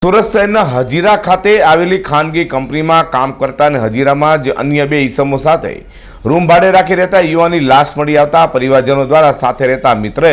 સુરત શહેરના હજીરા ખાતે આવેલી ખાનગી કંપનીમાં કામ કરતા અને હજીરામાં જ અન્ય બે ઈસમો સાથે રૂમ ભાડે રાખી રહેતા યુવાનની લાશ મળી આવતા પરિવારજનો દ્વારા સાથે રહેતા મિત્રએ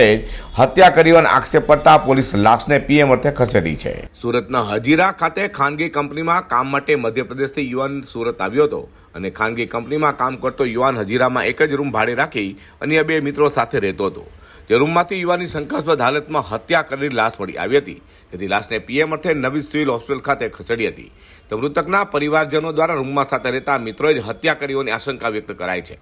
હત્યા કરી હોવાનો આક્ષેપ પડતા પોલીસ લાશને પીએમ અર્થે ખસેડી છે। સુરતના હજીરા ખાતે ખાનગી કંપનીમાં કામ માટે મધ્યપ્રદેશથી યુવાન સુરત આવ્યો હતો અને ખાનગી કંપનીમાં કામ કરતો યુવાન હજીરામાં એક જ રૂમ ભાડે રાખી અન્ય બે મિત્રો સાથે રહેતો હતો। જે રૂમમાંથી યુવાનની શંકાસ્પદ હાલતમાં હત્યા કરેલી લાશ મળી આવી હતી, જેથી લાશને પીએમ અર્થે નવી સિવિલ હોસ્પિટલ ખાતે ખસેડી હતી। તો મૃતકના પરિવારજનો દ્વારા રૂમમાં સાથે રહેતા મિત્રોએ જ હત્યા કરી હોવાની આશંકા વ્યક્ત કરાઈ છે।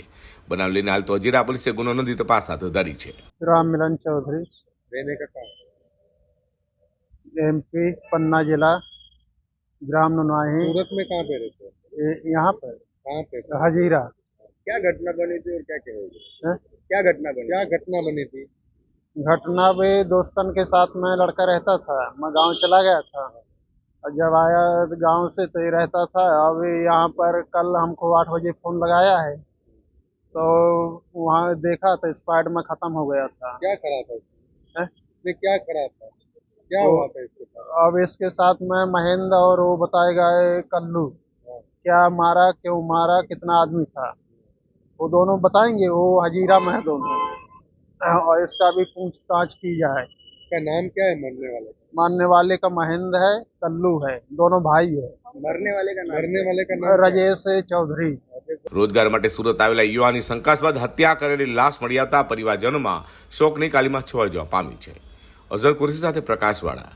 બનાવ લઈને હાલ તો હજીરા પોલીસે ગુનો નોંધી તપાસ હાથ ધરી છે। राम मिलन चौधरी रहने का काम एमपी पन्ना जिला ग्राम नुनाही सूरत में कहाँ पे रहते हो? यहाँ पर कहाँ पे? हजीरा क्या घटना बनी थी और क्या कहोगे? है? क्या घटना बनी थी? घटना भी दोस्तन के साथ में लड़का रहता था। मैं गांव चला गया था और जब आया गांव से तो ये रहता था। अभी यहाँ पर कल हमको 8 बजे फोन लगाया है तो वहाँ देखा तो स्पाइड में खत्म हो गया था। क्या करा था उसने? है? उसने क्या करा था? क्या तो हुआ था इसके साथ? अब इसके साथ में महेंद्र और वो बताएगा ये कल्लू क्या मारा, क्यों मारा, कितना आदमी था, वो दोनों बताएंगे। वो हजीरा में है दोनों, और इसका भी पूछताछ की जाए। इसका नाम क्या है मरने वाले का? मानने वाले का महेंद्र है, कल्लू है, दोनों भाई है। मरने वाले का नाम राजेश चौधरी। રોજગાર માટે સુરત આવેલા યુવાનની શંકાસ્પદ હત્યા કરેલી લાશ મળી આવતા પરિવારજનોમાં શોકની કાલીમાં છવાઈ જવા પામી છે। અઝર કુરેશી સાથે પ્રકાશવાળા।